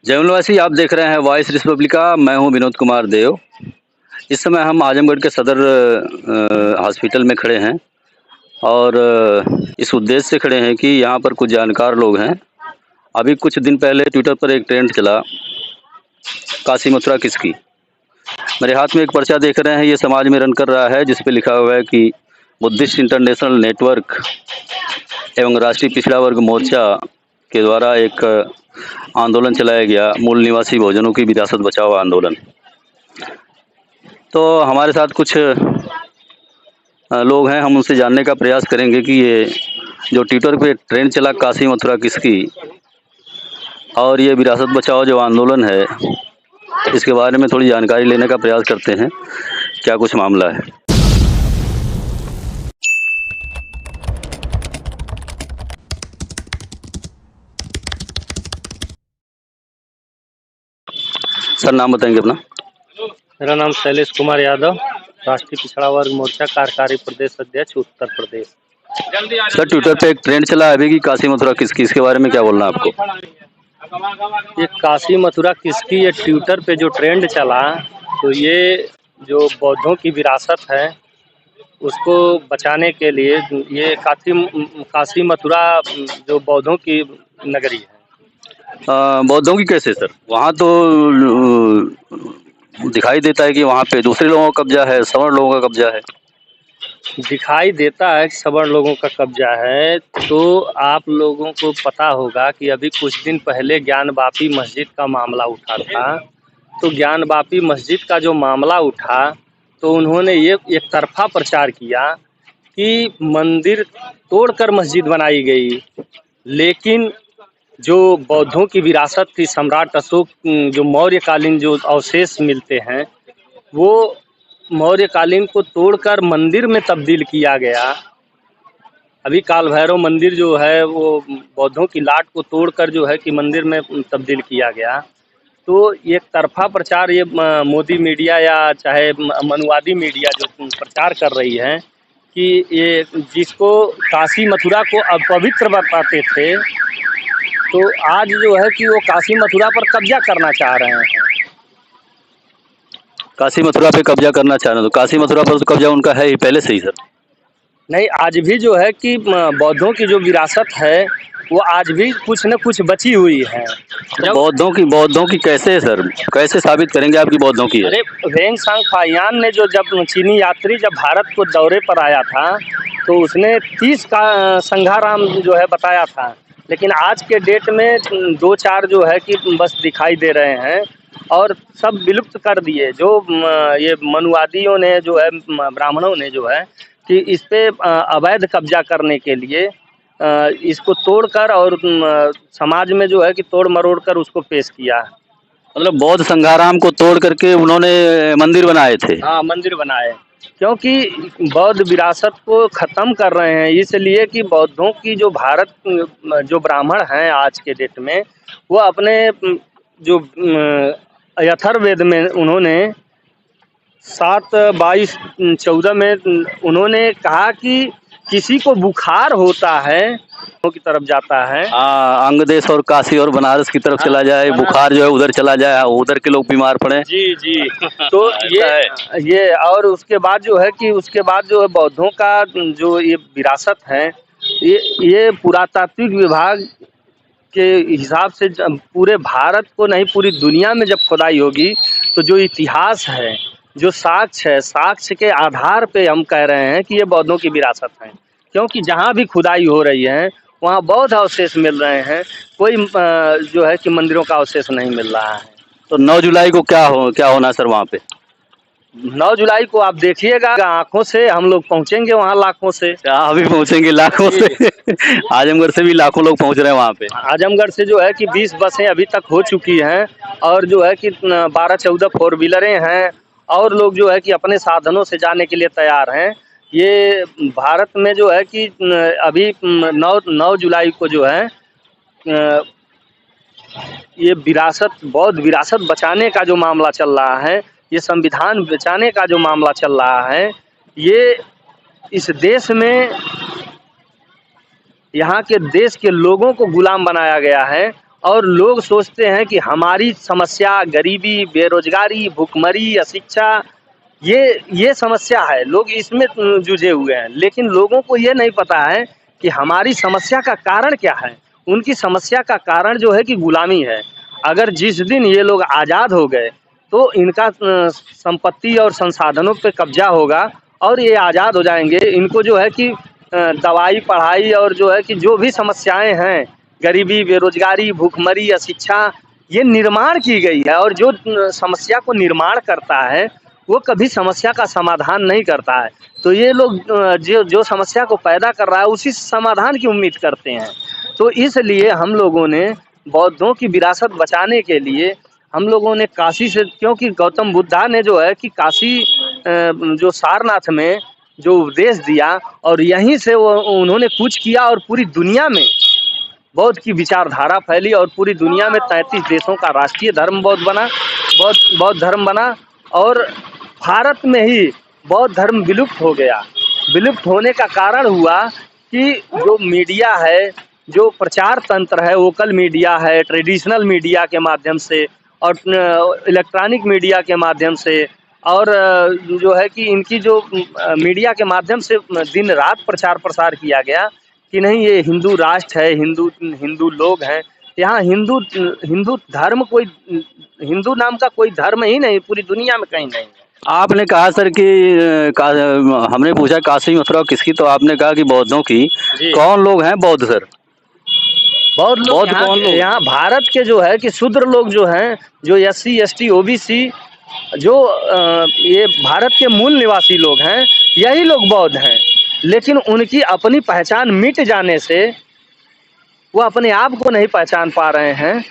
जयमलवासी आप देख रहे हैं वॉइस रिपब्लिका। मैं हूं विनोद कुमार देव। इस समय हम आजमगढ़ के सदर हॉस्पिटल में खड़े हैं और इस उद्देश्य से खड़े हैं कि यहाँ पर कुछ जानकार लोग हैं। अभी कुछ दिन पहले ट्विटर पर एक ट्रेंड चला, काशी मथुरा किसकी। मेरे हाथ में एक पर्चा देख रहे हैं, ये समाज में रन कर रहा है, जिस पे लिखा हुआ है कि बुद्धिस्ट इंटरनेशनल नेटवर्क एवं राष्ट्रीय पिछड़ा वर्ग मोर्चा के द्वारा एक आंदोलन चलाया गया, मूल निवासी बहुजनों की विरासत बचाओ आंदोलन। तो हमारे साथ कुछ लोग हैं, हम उनसे जानने का प्रयास करेंगे कि ये जो ट्विटर पे ट्रेंड चला काशी मथुरा किसकी और ये विरासत बचाओ जो आंदोलन है, इसके बारे में थोड़ी जानकारी लेने का प्रयास करते हैं, क्या कुछ मामला है। सर नाम बताएंगे अपना? मेरा नाम शैलेश कुमार यादव, राष्ट्रीय पिछड़ा वर्ग मोर्चा कार्यकारी प्रदेश अध्यक्ष उत्तर प्रदेश। सर ट्विटर पे एक ट्रेंड चला अभी कि काशी मथुरा किसकी, इसके बारे में क्या बोलना है आपको? ये काशी मथुरा किसकी, ये ट्विटर पे जो ट्रेंड चला, तो ये जो बौद्धों की विरासत है उसको बचाने के लिए ये काशी मथुरा जो बौद्धों की नगरी है। बौद्धों की कैसे सर? वहाँ तो दिखाई देता है कि वहाँ पे दूसरे लोगों का कब्जा है, सवर्ण लोगों का कब्जा है। दिखाई देता है कि सवर्ण लोगों का कब्जा है, तो आप लोगों को पता होगा कि अभी कुछ दिन पहले ज्ञानवापी मस्जिद का मामला उठा था। तो ज्ञानवापी मस्जिद का जो मामला उठा तो उन्होंने ये एक तरफा प्रचार किया कि मंदिर तोड़कर मस्जिद बनाई गई, लेकिन जो बौद्धों की विरासत थी, सम्राट अशोक जो मौर्यकालीन जो अवशेष मिलते हैं वो मौर्यकालीन को तोड़कर मंदिर में तब्दील किया गया। अभी काल भैरव मंदिर जो है वो बौद्धों की लाट को तोड़कर जो है कि मंदिर में तब्दील किया गया। तो एक तरफा प्रचार ये मोदी मीडिया या चाहे मनुवादी मीडिया जो प्रचार कर रही है कि ये जिसको काशी मथुरा को अपवित्र बताते थे, तो आज जो है कि वो काशी मथुरा पर कब्जा करना चाह रहे हैं। काशी मथुरा पे कब्जा करना चाह रहे हैं, तो काशी मथुरा पर तो कब्जा उनका है ही पहले से ही सर। नहीं, आज भी जो है कि बौद्धों की जो विरासत है वो आज भी कुछ न कुछ बची हुई है। बौद्धों की कैसे सर, कैसे साबित करेंगे आपकी बौद्धों की है? अरे वेंग सांग फाहियान ने जब चीनी यात्री जब भारत को दौरे पर आया था तो उसने 30 का संघाराम जो है बताया था, लेकिन आज के डेट में 2-4 जो है कि बस दिखाई दे रहे हैं और सब विलुप्त कर दिए। जो ये मनुवादियों ने जो है, ब्राह्मणों ने जो है कि इस पे अवैध कब्जा करने के लिए इसको तोड़कर और समाज में जो है कि तोड़ मरोड़ कर उसको पेश किया। मतलब बौद्ध संघाराम को तोड़ करके उन्होंने मंदिर बनाए थे? हाँ, मंदिर बनाए, क्योंकि बौद्ध विरासत को ख़त्म कर रहे हैं, इसलिए कि बौद्धों की जो भारत जो ब्राह्मण हैं आज के डेट में, वो अपने जो अथर्ववेद में उन्होंने 7:22-14 में उन्होंने कहा कि किसी को बुखार होता है की तरफ जाता है, अंग देश और काशी और बनारस की तरफ चला जाए, बुखार जो है उधर चला जाए, उधर के लोग बीमार पड़े। जी जी। तो ये और उसके बाद जो है कि उसके बाद जो है बौद्धों का जो ये विरासत है, ये पुरातात्विक विभाग के हिसाब से पूरे भारत को नहीं पूरी दुनिया में जब खुदाई होगी तो जो इतिहास है, जो साक्ष्य है, साक्ष्य के आधार पे हम कह रहे हैं कि ये बौद्धों की विरासत है। क्योंकि जहाँ भी खुदाई हो रही है वहाँ बौद्ध अवशेष मिल रहे हैं, कोई जो है कि मंदिरों का अवशेष नहीं मिल रहा है। तो 9 जुलाई को क्या होना सर वहाँ पे? 9 जुलाई को आप देखिएगा, आंखों से हम लोग पहुँचेंगे वहाँ लाखों से। अभी पहुँचेंगे लाखों से? आजमगढ़ से भी लाखों लोग पहुँच रहे हैं वहाँ पे। आजमगढ़ से जो है कि 20 बसें अभी तक हो चुकी हैं और जो है कि 12-14 4 व्हीलरें हैं और लोग जो है कि अपने साधनों से जाने के लिए तैयार हैं। ये भारत में जो है कि अभी 9 जुलाई को जो है ये विरासत, बौद्ध विरासत बचाने का जो मामला चल रहा है, ये संविधान बचाने का जो मामला चल रहा है, ये इस देश में यहाँ के देश के लोगों को गुलाम बनाया गया है और लोग सोचते हैं कि हमारी समस्या गरीबी, बेरोजगारी, भूखमरी, अशिक्षा ये समस्या है, लोग इसमें जुझे हुए हैं। लेकिन लोगों को ये नहीं पता है कि हमारी समस्या का कारण क्या है। उनकी समस्या का कारण जो है कि गुलामी है। अगर जिस दिन ये लोग आज़ाद हो गए तो इनका संपत्ति और संसाधनों पे कब्जा होगा और ये आज़ाद हो जाएंगे। इनको जो है कि दवाई, पढ़ाई और जो है कि जो भी समस्याएं हैं, गरीबी, बेरोजगारी, भूखमरी, अशिक्षा, ये निर्माण की गई है। और जो समस्या को निर्माण करता है वो कभी समस्या का समाधान नहीं करता है। तो ये लोग जो जो समस्या को पैदा कर रहा है उसी समाधान की उम्मीद करते हैं। तो इसलिए हम लोगों ने बौद्धों की विरासत बचाने के लिए हम लोगों ने काशी से, क्योंकि गौतम बुद्धा ने जो है कि काशी जो सारनाथ में जो उपदेश दिया और यहीं से वो उन्होंने कूच किया और पूरी दुनिया में बौद्ध की विचारधारा फैली और पूरी दुनिया में 33 देशों का राष्ट्रीय धर्म बौद्ध बना, बौद्ध धर्म बना। और भारत में ही बौद्ध धर्म विलुप्त हो गया। विलुप्त होने का कारण हुआ कि जो मीडिया है, जो प्रचार तंत्र है, वोकल मीडिया है, ट्रेडिशनल मीडिया के माध्यम से और इलेक्ट्रॉनिक मीडिया के माध्यम से और जो है कि इनकी जो मीडिया के माध्यम से दिन रात प्रचार प्रसार किया गया कि नहीं ये हिंदू राष्ट्र है, हिंदू लोग हैं। यहाँ हिंदू हिंदू धर्म कोई, हिंदू नाम का कोई धर्म ही नहीं, पूरी दुनिया में कहीं नहीं है। आपने कहा सर कि हमने पूछा काशी मथुरा किसकी, तो आपने कहा कि बौद्धों की। जी। कौन लोग हैं बौद्ध सर? बौद्ध लोग बौद्ध कौन लोग? यहाँ भारत के जो है कि शूद्र लोग जो हैं, जो SC ST OBC, जो ये भारत के मूल निवासी लोग हैं, यही लोग बौद्ध हैं। लेकिन उनकी अपनी पहचान मिट जाने से वो अपने आप को नहीं पहचान पा रहे हैं,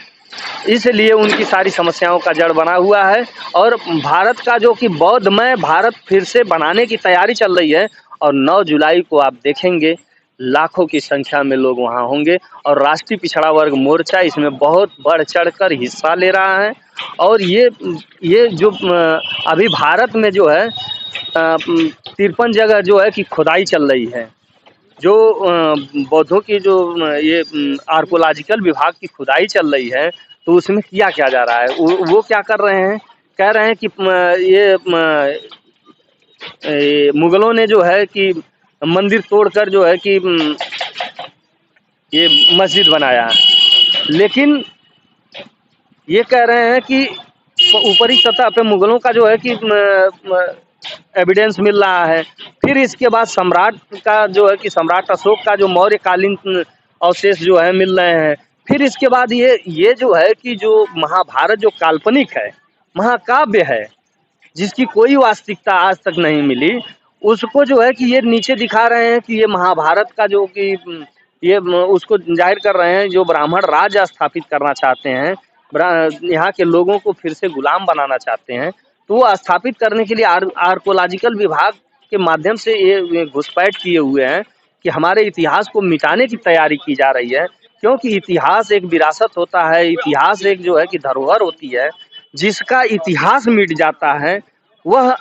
इसलिए उनकी सारी समस्याओं का जड़ बना हुआ है। और भारत का जो कि बौद्धमय भारत फिर से बनाने की तैयारी चल रही है। और 9 जुलाई को आप देखेंगे लाखों की संख्या में लोग वहाँ होंगे और राष्ट्रीय पिछड़ा वर्ग मोर्चा इसमें बहुत बढ़ चढ़कर हिस्सा ले रहा है। और ये जो अभी भारत में जो है 53 जगह जो है कि खुदाई चल रही है। जो बौद्धों की जो ये आर्कोलॉजिकल विभाग की खुदाई चल रही है, तो उसमें किया क्या जा रहा है, वो क्या कर रहे हैं, कह रहे हैं कि ये मुगलों ने जो है कि मंदिर तोड़कर जो है कि ये मस्जिद बनाया। लेकिन ये कह रहे हैं कि ऊपरी सतह पे मुगलों का जो है कि एविडेंस मिल रहा है। फिर इसके बाद सम्राट का जो है कि सम्राट अशोक का जो मौर्यकालीन अवशेष जो है मिल रहे हैं। फिर इसके बाद ये जो है कि जो महाभारत जो काल्पनिक है, महाकाव्य है, जिसकी कोई वास्तविकता आज तक नहीं मिली, उसको जो है कि ये नीचे दिखा रहे हैं कि ये महाभारत का जो कि ये उसको जाहिर कर रहे हैं, जो ब्राह्मण राज स्थापित करना चाहते हैं, यहाँ के लोगों को फिर से गुलाम बनाना चाहते हैं। तो वो स्थापित करने के लिए आर्कोलॉजिकल विभाग के माध्यम से ये घुसपैठ किए हुए हैं कि हमारे इतिहास को मिटाने की तैयारी की जा रही है। क्योंकि इतिहास एक विरासत होता है, इतिहास एक जो है कि धरोहर होती है। जिसका इतिहास मिट जाता है वह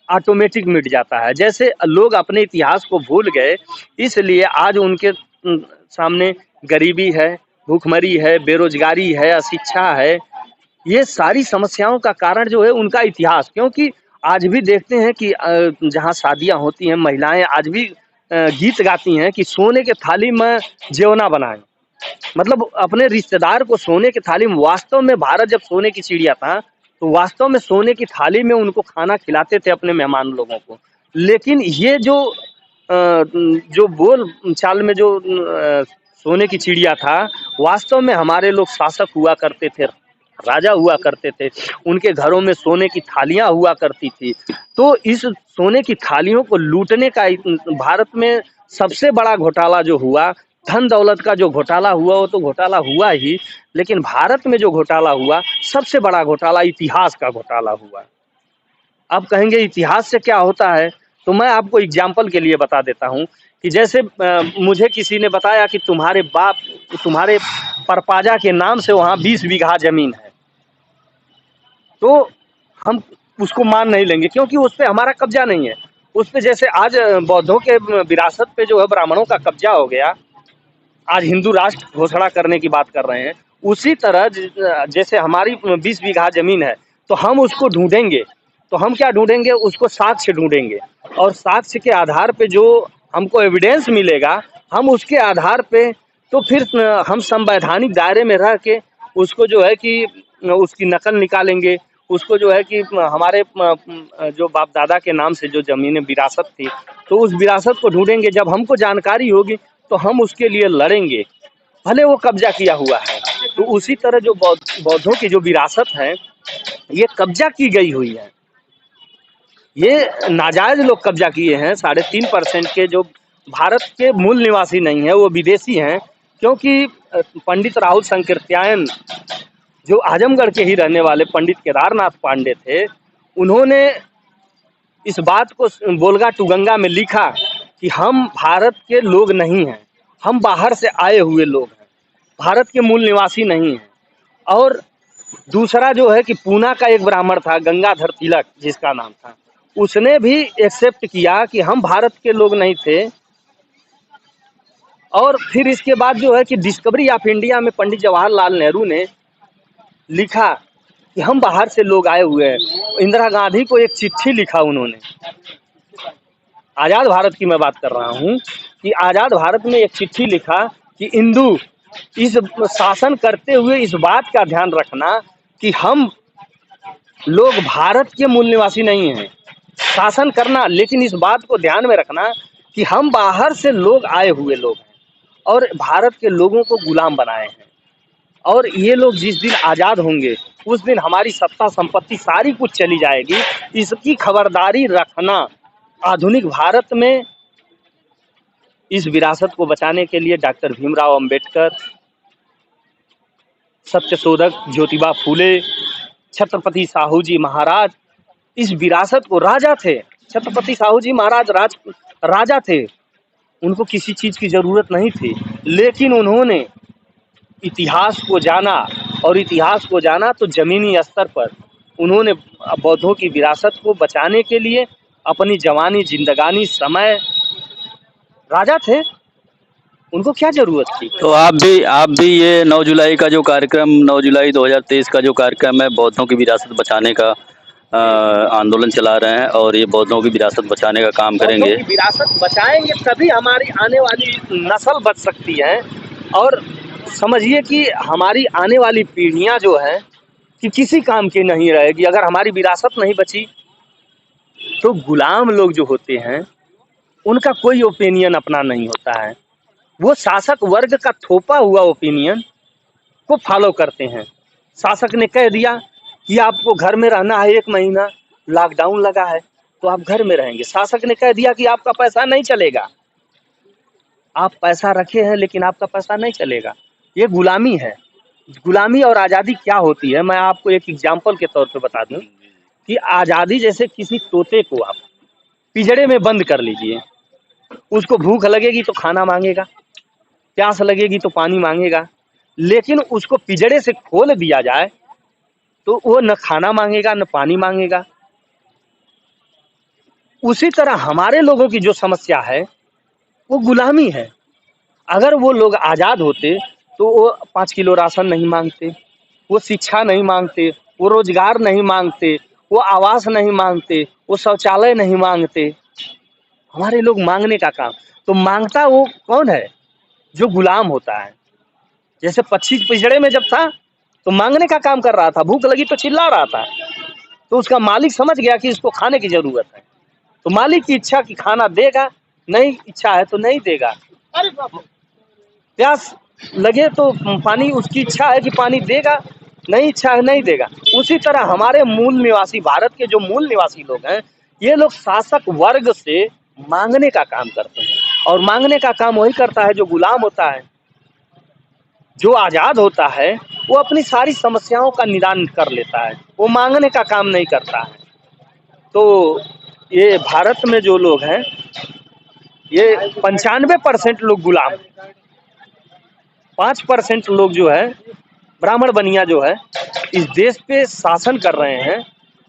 ऑटोमेटिक मिट जाता है। जैसे लोग अपने इतिहास को भूल गए, इसलिए आज उनके सामने गरीबी है, भूखमरी है, बेरोजगारी है, अशिक्षा है। ये सारी समस्याओं का कारण जो है उनका इतिहास। क्योंकि आज भी देखते हैं कि जहाँ शादियाँ होती हैं, महिलाएं आज भी गीत गाती हैं कि सोने के थाली में जेवना बनाएं, मतलब अपने रिश्तेदार को सोने की थाली में। वास्तव में भारत जब सोने की चिड़िया था तो वास्तव में सोने की थाली में उनको खाना खिलाते थे अपने मेहमान लोगों को। लेकिन ये जो बोल चाल में जो सोने की चिड़िया था, वास्तव में हमारे लोग शासक हुआ करते थे, राजा हुआ करते थे, उनके घरों में सोने की थालियां हुआ करती थी। तो इस सोने की थालियों को लूटने का भारत में सबसे बड़ा घोटाला जो हुआ, धन दौलत का जो घोटाला हुआ, वो तो घोटाला हुआ ही, लेकिन भारत में जो घोटाला हुआ सबसे बड़ा घोटाला इतिहास का घोटाला हुआ। अब कहेंगे इतिहास से क्या होता है, तो मैं आपको एग्जाम्पल के लिए बता देता हूँ कि जैसे मुझे किसी ने बताया कि तुम्हारे बाप, तुम्हारे परपाजा के नाम से वहाँ 20 बीघा जमीन है, तो हम उसको मान नहीं लेंगे क्योंकि उस पर हमारा कब्जा नहीं है। उस पर जैसे आज बौद्धों के विरासत पे जो है ब्राह्मणों का कब्जा हो गया, आज हिंदू राष्ट्र घोषणा करने की बात कर रहे हैं, उसी तरह जैसे हमारी 20 बीघा ज़मीन है, तो हम उसको ढूँढेंगे, तो हम क्या ढूँढेंगे, उसको साक्ष्य ढूँढेंगे और साक्ष्य के आधार पे जो हमको एविडेंस मिलेगा, हम उसके आधार पे तो फिर हम संवैधानिक दायरे में रह के उसको जो है कि उसकी नकल निकालेंगे, उसको जो है कि हमारे जो बाप-दादा के नाम से जो ज़मीनें विरासत थी, तो उस विरासत को ढूँढेंगे। जब हमको जानकारी होगी, तो हम उसके लिए लड़ेंगे, भले वो कब्ज़ा किया हुआ है। तो उसी तरह जो बौद्धों की जो विरासत है, ये कब्ज़ा की गई हुई है। ये नाजायज़ लोग कब्ज़ा किए हैं, 3.5% के जो भारत के मूल निवासी नहीं हैं, वो विदेशी हैं। क्योंकि पंडित राहुल संकृत्यायन जो आजमगढ़ के ही रहने वाले पंडित केदारनाथ पांडे थे, उन्होंने इस बात को बोलगा टू गंगा में लिखा कि हम भारत के लोग नहीं हैं, हम बाहर से आए हुए लोग हैं, भारत के मूल निवासी नहीं हैं। और दूसरा जो है कि पूना का एक ब्राह्मण था, गंगाधर तिलक जिसका नाम था, उसने भी एक्सेप्ट किया कि हम भारत के लोग नहीं थे। और फिर इसके बाद जो है कि डिस्कवरी ऑफ इंडिया में पंडित जवाहरलाल नेहरू ने लिखा कि हम बाहर से लोग आए हुए हैं। इंदिरा गांधी को एक चिट्ठी लिखा उन्होंने, आज़ाद भारत की मैं बात कर रहा हूँ, कि आज़ाद भारत में एक चिट्ठी लिखा कि हिंदू इस शासन करते हुए इस बात का ध्यान रखना कि हम लोग भारत के मूल निवासी नहीं हैं, शासन करना, लेकिन इस बात को ध्यान में रखना कि हम बाहर से लोग आए हुए लोग हैं और भारत के लोगों को गुलाम बनाए हैं। और ये लोग जिस दिन आज़ाद होंगे, उस दिन हमारी सत्ता संपत्ति सारी कुछ चली जाएगी। इसकी खबरदारी रखना। आधुनिक भारत में इस विरासत को बचाने के लिए डॉक्टर भीमराव अंबेडकर, सत्यशोधक ज्योतिबा फूले, छत्रपति साहू जी महाराज इस विरासत को, राजा थे छत्रपति साहू जी महाराज, राजा थे, उनको किसी चीज़ की ज़रूरत नहीं थी, लेकिन उन्होंने इतिहास को जाना, और इतिहास को जाना तो ज़मीनी स्तर पर उन्होंने बौद्धों की विरासत को बचाने के लिए अपनी जवानी, जिंदगानी, समय, राजा थे, उनको क्या ज़रूरत थी। तो आप भी ये 9 जुलाई का जो कार्यक्रम, 9 जुलाई 2023 का जो कार्यक्रम है, बौद्धों की विरासत बचाने का आंदोलन चला रहे हैं और ये बौद्धों की विरासत बचाने का काम करेंगे। बौद्धों की विरासत बचाएंगे तभी हमारी आने वाली नस्ल बच सकती है। और समझिए कि हमारी आने वाली पीढ़ियां जो है कि किसी काम की नहीं रहेगी। अगर हमारी विरासत नहीं बची तो गुलाम लोग जो होते हैं उनका कोई ओपिनियन अपना नहीं होता है, वो शासक वर्ग का थोपा हुआ ओपिनियन को फॉलो करते हैं। शासक ने कह दिया कि आपको घर में रहना है 1 महीना, लॉकडाउन लगा है तो आप घर में रहेंगे। शासक ने कह दिया कि आपका पैसा नहीं चलेगा, आप पैसा रखे हैं लेकिन आपका पैसा नहीं चलेगा। ये गुलामी है। गुलामी और आज़ादी क्या होती है, मैं आपको एक एग्जाम्पल के तौर पे बता दूं कि आज़ादी जैसे किसी तोते को आप पिंजड़े में बंद कर लीजिए, उसको भूख लगेगी तो खाना मांगेगा, प्यास लगेगी तो पानी मांगेगा, लेकिन उसको पिंजड़े से खोल दिया जाए तो वो न खाना मांगेगा न पानी मांगेगा। उसी तरह हमारे लोगों की जो समस्या है वो गुलामी है। अगर वो लोग आज़ाद होते तो वो 5 किलो राशन नहीं मांगते, वो शिक्षा नहीं मांगते, वो रोजगार नहीं मांगते, वो आवास नहीं मांगते, वो शौचालय नहीं मांगते। हमारे लोग मांगने का काम, तो मांगता वो कौन है, जो गुलाम होता है। जैसे पक्षी पिंजड़े में जब था तो मांगने का काम कर रहा था, भूख लगी तो चिल्ला रहा था, तो उसका मालिक समझ गया कि इसको खाने की जरूरत है, तो मालिक की इच्छा कि खाना देगा, नहीं इच्छा है तो नहीं देगा। प्यास लगे तो पानी, उसकी इच्छा है कि पानी देगा, नहीं इच्छा है नहीं देगा। उसी तरह हमारे मूल निवासी, भारत के जो मूल निवासी लोग हैं, ये लोग शासक वर्ग से मांगने का काम करते हैं, और मांगने का काम वही करता है जो गुलाम होता है। जो आज़ाद होता है वो अपनी सारी समस्याओं का निदान कर लेता है, वो मांगने का काम नहीं करता है। तो ये भारत में जो लोग हैं, ये 95% लोग गुलाम, 5% लोग जो है ब्राह्मण बनिया जो है इस देश पे शासन कर रहे हैं।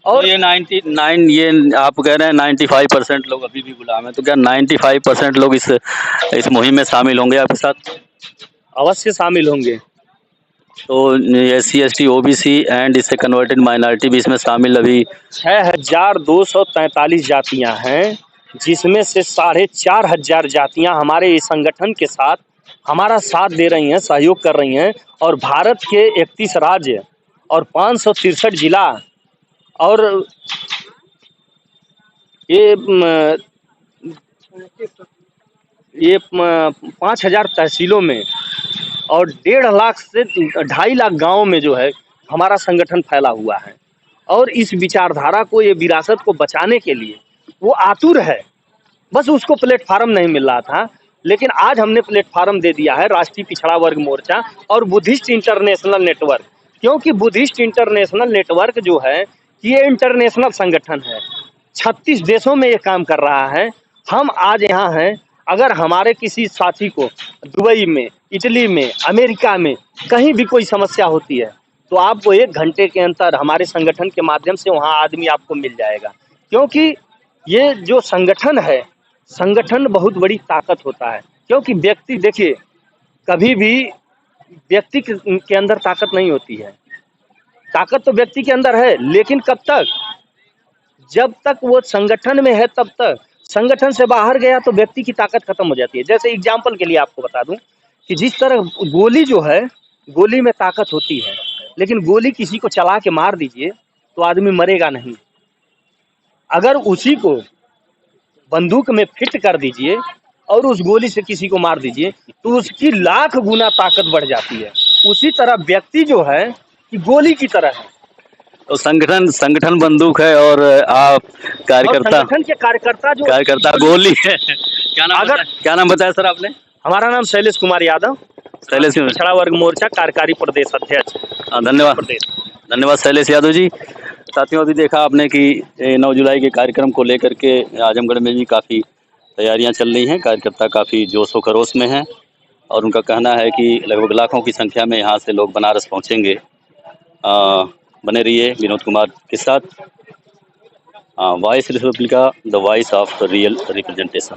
और तो ये 99, ये आप कह रहे हैं 95% लोग अभी भी गुलाम हैं, तो क्या 95% लोग इस मुहिम में शामिल होंगे आपके साथ? अवश्य शामिल होंगे। तो SC ST OBC एंड इससे कन्वर्टेड माइनॉरिटी भी इसमें शामिल अभी 6243 जातियां हैं, जिसमें से 4500 जातियां हमारे इस संगठन के साथ हमारा साथ दे रही हैं, सहयोग कर रही हैं। और भारत के 31 राज्य और 563 जिला और ये 5000 तहसीलों में और 1.5 लाख से 2.5 लाख गाँव में जो है हमारा संगठन फैला हुआ है। और इस विचारधारा को, ये विरासत को बचाने के लिए वो आतुर है, बस उसको प्लेटफार्म नहीं मिल रहा था। लेकिन आज हमने प्लेटफार्म दे दिया है राष्ट्रीय पिछड़ा वर्ग मोर्चा और बुद्धिस्ट इंटरनेशनल नेटवर्क। क्योंकि बुद्धिस्ट इंटरनेशनल नेटवर्क जो है ये इंटरनेशनल संगठन है, 36 देशों में ये काम कर रहा है। हम आज यहाँ हैं, अगर हमारे किसी साथी को दुबई में, इटली में, अमेरिका में कहीं भी कोई समस्या होती है तो आपको 1 घंटे के अंदर हमारे संगठन के माध्यम से वहाँ आदमी आपको मिल जाएगा। क्योंकि ये जो संगठन है, संगठन बहुत बड़ी ताकत होता है। क्योंकि व्यक्ति, देखिए, कभी भी व्यक्ति के अंदर ताकत नहीं होती है, ताकत तो व्यक्ति के अंदर है, लेकिन कब तक? जब तक वो संगठन में है तब तक। संगठन से बाहर गया तो व्यक्ति की ताकत खत्म हो जाती है। जैसे एग्जाम्पल के लिए आपको बता दूं कि जिस तरह गोली जो है, गोली में ताकत होती है, लेकिन गोली किसी को चला के मार दीजिए तो आदमी मरेगा नहीं। अगर उसी को बंदूक में फिट कर दीजिए और उस गोली से किसी को मार दीजिए तो उसकी लाख गुना ताकत बढ़ जाती है। उसी तरह व्यक्ति जो है कि गोली की तरह है। तो संगठन बंदूक है और आप और कार्यकर्ता संगठन के कार्यकर्ता गोली है। अगर क्या नाम बताया सर आपने? हमारा नाम शैलेश कुमार यादव, शैलेश पिछड़ा वर्ग मोर्चा कार्यकारी प्रदेश अध्यक्ष। धन्यवाद, प्रदेश। धन्यवाद शैलेश यादव जी। साथियों, अभी देखा आपने कि 9 जुलाई के कार्यक्रम को लेकर के आजमगढ़ में भी काफ़ी तैयारियां चल रही हैं। कार्यकर्ता काफ़ी जोशो खरोश में हैं और उनका कहना है कि लगभग लाखों की संख्या में यहाँ से लोग बनारस पहुँचेंगे। बने रहिए विनोद कुमार के साथ। Voice Republica, the voice of real representation.